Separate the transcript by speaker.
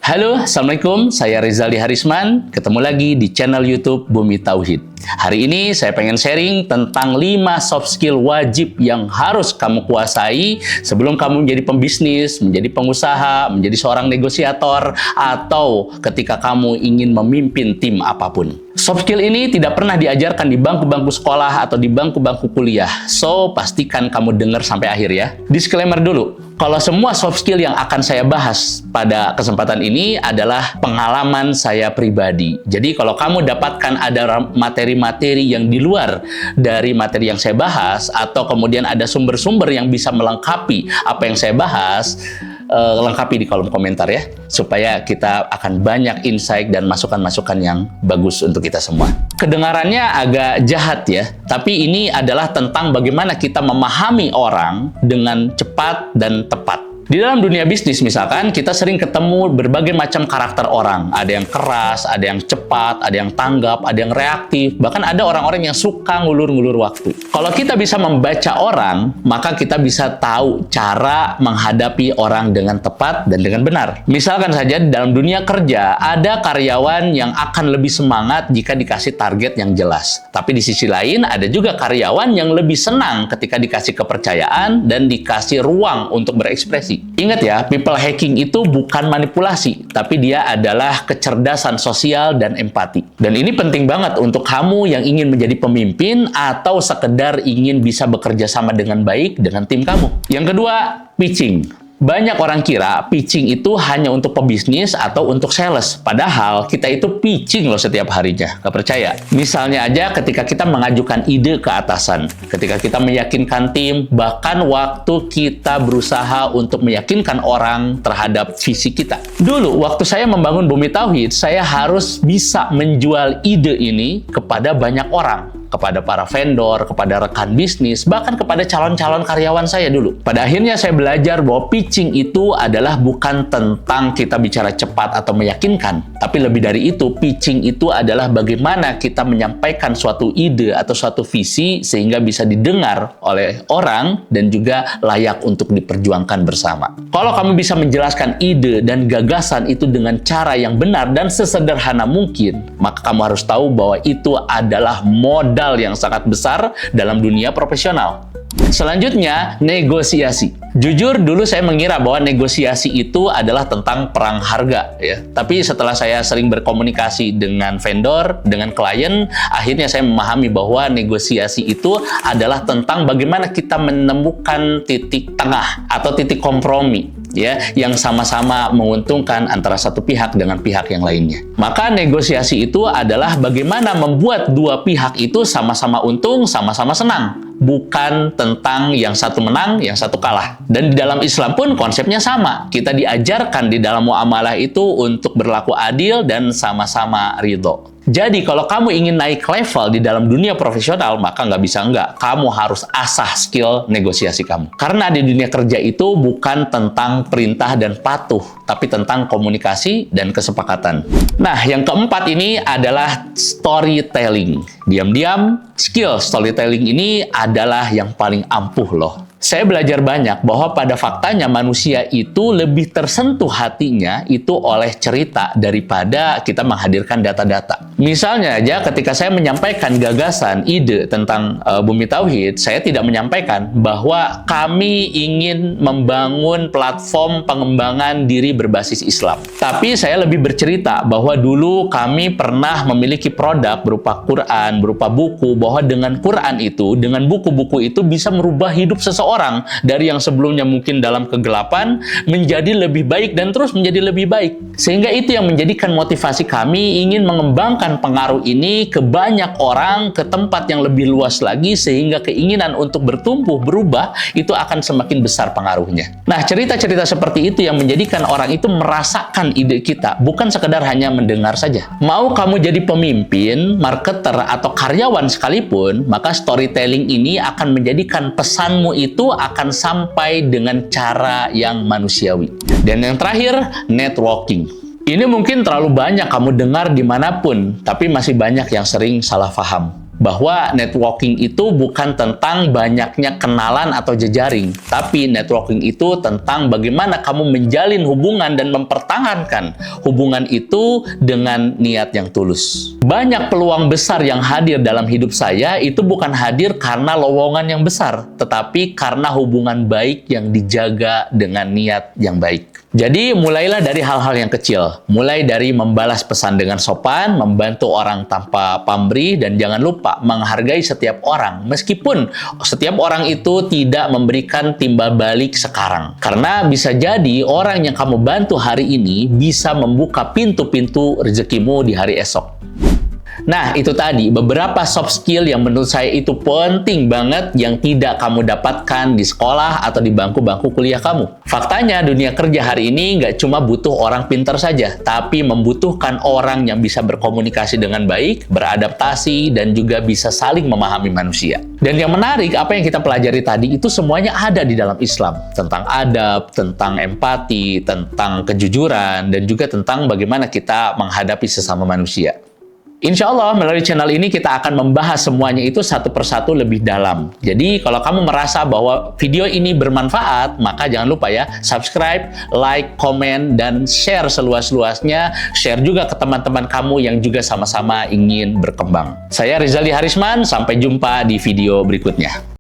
Speaker 1: Halo, Assalamualaikum. Saya Rizaldi Harisman. Ketemu lagi di channel YouTube Bumi Tauhid. Hari ini saya pengen sharing tentang 5 soft skill wajib yang harus kamu kuasai sebelum kamu menjadi pembisnis, menjadi pengusaha, menjadi seorang negosiator, atau ketika kamu ingin memimpin tim apapun. Soft skill ini tidak pernah diajarkan di bangku-bangku sekolah atau di bangku-bangku kuliah. So, pastikan kamu dengar sampai akhir ya. Disclaimer dulu. Kalau semua soft skill yang akan saya bahas pada kesempatan ini adalah pengalaman saya pribadi. Jadi kalau kamu dapatkan ada materi-materi yang di luar dari materi yang saya bahas, atau kemudian ada sumber-sumber yang bisa melengkapi apa yang saya bahas, lengkapi di kolom komentar ya, supaya kita akan banyak insight dan masukan-masukan yang bagus untuk kita semua. Kedengarannya agak jahat ya, tapi ini adalah tentang bagaimana kita memahami orang dengan cepat dan tepat. Di dalam dunia bisnis misalkan, kita sering ketemu berbagai macam karakter orang. Ada yang keras, ada yang cepat, ada yang tanggap, ada yang reaktif. Bahkan ada orang-orang yang suka ngulur-ngulur waktu. Kalau kita bisa membaca orang, maka kita bisa tahu cara menghadapi orang dengan tepat dan dengan benar. Misalkan saja di dalam dunia kerja, ada karyawan yang akan lebih semangat jika dikasih target yang jelas. Tapi di sisi lain, ada juga karyawan yang lebih senang ketika dikasih kepercayaan dan dikasih ruang untuk berekspresi. Ingat ya, people hacking itu bukan manipulasi, tapi dia adalah kecerdasan sosial dan empati. Dan ini penting banget untuk kamu yang ingin menjadi pemimpin atau sekedar ingin bisa bekerja sama dengan baik dengan tim kamu. Yang kedua, pitching. Banyak orang kira pitching itu hanya untuk pebisnis atau untuk sales. Padahal kita itu pitching loh setiap harinya. Gak percaya? Misalnya aja ketika kita mengajukan ide ke atasan. Ketika kita meyakinkan tim. Bahkan waktu kita berusaha untuk meyakinkan orang terhadap visi kita. Dulu waktu saya membangun Bumi Tauhid, saya harus bisa menjual ide ini kepada banyak orang. Kepada para vendor, kepada rekan bisnis, bahkan kepada calon-calon karyawan saya dulu. Pada akhirnya saya belajar bahwa pitching itu adalah bukan tentang kita bicara cepat atau meyakinkan. Tapi lebih dari itu, pitching itu adalah bagaimana kita menyampaikan suatu ide atau suatu visi sehingga bisa didengar oleh orang dan juga layak untuk diperjuangkan bersama. Kalau kamu bisa menjelaskan ide dan gagasan itu dengan cara yang benar dan sesederhana mungkin, maka kamu harus tahu bahwa itu adalah modal yang sangat besar dalam dunia profesional. Selanjutnya, negosiasi. Jujur, dulu saya mengira bahwa negosiasi itu adalah tentang perang harga, ya. Tapi setelah saya sering berkomunikasi dengan vendor, dengan klien, akhirnya saya memahami bahwa negosiasi itu adalah tentang bagaimana kita menemukan titik tengah atau titik kompromi, ya, yang sama-sama menguntungkan antara satu pihak dengan pihak yang lainnya. Maka negosiasi itu adalah bagaimana membuat dua pihak itu sama-sama untung, sama-sama senang. Bukan tentang yang satu menang, yang satu kalah. Dan di dalam Islam pun konsepnya sama. Kita diajarkan di dalam muamalah itu untuk berlaku adil dan sama-sama ridho. Jadi kalau kamu ingin naik level di dalam dunia profesional, maka nggak bisa nggak. Kamu harus asah skill negosiasi kamu. Karena di dunia kerja itu bukan tentang perintah dan patuh, tapi tentang komunikasi dan kesepakatan. Nah, yang keempat ini adalah storytelling. Diam-diam, skill storytelling ini adalah yang paling ampuh loh. Saya belajar banyak bahwa pada faktanya manusia itu lebih tersentuh hatinya itu oleh cerita daripada kita menghadirkan data-data. Misalnya aja ketika saya menyampaikan gagasan, ide tentang Bumi Tauhid, saya tidak menyampaikan bahwa kami ingin membangun platform pengembangan diri berbasis Islam. Tapi saya lebih bercerita bahwa dulu kami pernah memiliki produk berupa Quran, berupa buku, bahwa dengan Quran itu, dengan buku-buku itu bisa merubah hidup seseorang dari yang sebelumnya mungkin dalam kegelapan menjadi lebih baik dan terus menjadi lebih baik. Sehingga itu yang menjadikan motivasi kami ingin mengembangkan pengaruh ini ke banyak orang, ke tempat yang lebih luas lagi, sehingga keinginan untuk bertumbuh, berubah, itu akan semakin besar pengaruhnya. Nah, cerita-cerita seperti itu yang menjadikan orang itu merasakan ide kita, bukan sekedar hanya mendengar saja. Mau kamu jadi pemimpin, marketer, atau karyawan sekalipun, maka storytelling ini akan menjadikan pesanmu itu akan sampai dengan cara yang manusiawi. Dan yang terakhir, networking. Ini mungkin terlalu banyak kamu dengar dimanapun, tapi masih banyak yang sering salah paham. bahwa networking itu bukan tentang banyaknya kenalan atau jejaring, tapi networking itu tentang bagaimana kamu menjalin hubungan dan mempertahankan hubungan itu dengan niat yang tulus. Banyak peluang besar yang hadir dalam hidup saya itu bukan hadir karena lowongan yang besar, tetapi karena hubungan baik yang dijaga dengan niat yang baik. Jadi mulailah dari hal-hal yang kecil. Mulai dari membalas pesan dengan sopan, membantu orang tanpa pamrih, dan jangan lupa menghargai setiap orang. Meskipun setiap orang itu tidak memberikan timbal balik sekarang. Karena bisa jadi orang yang kamu bantu hari ini bisa membuka pintu-pintu rezekimu di hari esok. Nah, itu tadi beberapa soft skill yang menurut saya itu penting banget yang tidak kamu dapatkan di sekolah atau di bangku-bangku kuliah kamu. Faktanya, dunia kerja hari ini nggak cuma butuh orang pintar saja, tapi membutuhkan orang yang bisa berkomunikasi dengan baik, beradaptasi, dan juga bisa saling memahami manusia. Dan yang menarik, apa yang kita pelajari tadi itu semuanya ada di dalam Islam. Tentang adab, tentang empati, tentang kejujuran, dan juga tentang bagaimana kita menghadapi sesama manusia. Insya Allah melalui channel ini kita akan membahas semuanya itu satu persatu lebih dalam. Jadi kalau kamu merasa bahwa video ini bermanfaat, maka jangan lupa ya, subscribe, like, komen, dan share seluas-luasnya. Share juga ke teman-teman kamu yang juga sama-sama ingin berkembang. Saya Rizali Harisman, sampai jumpa di video berikutnya.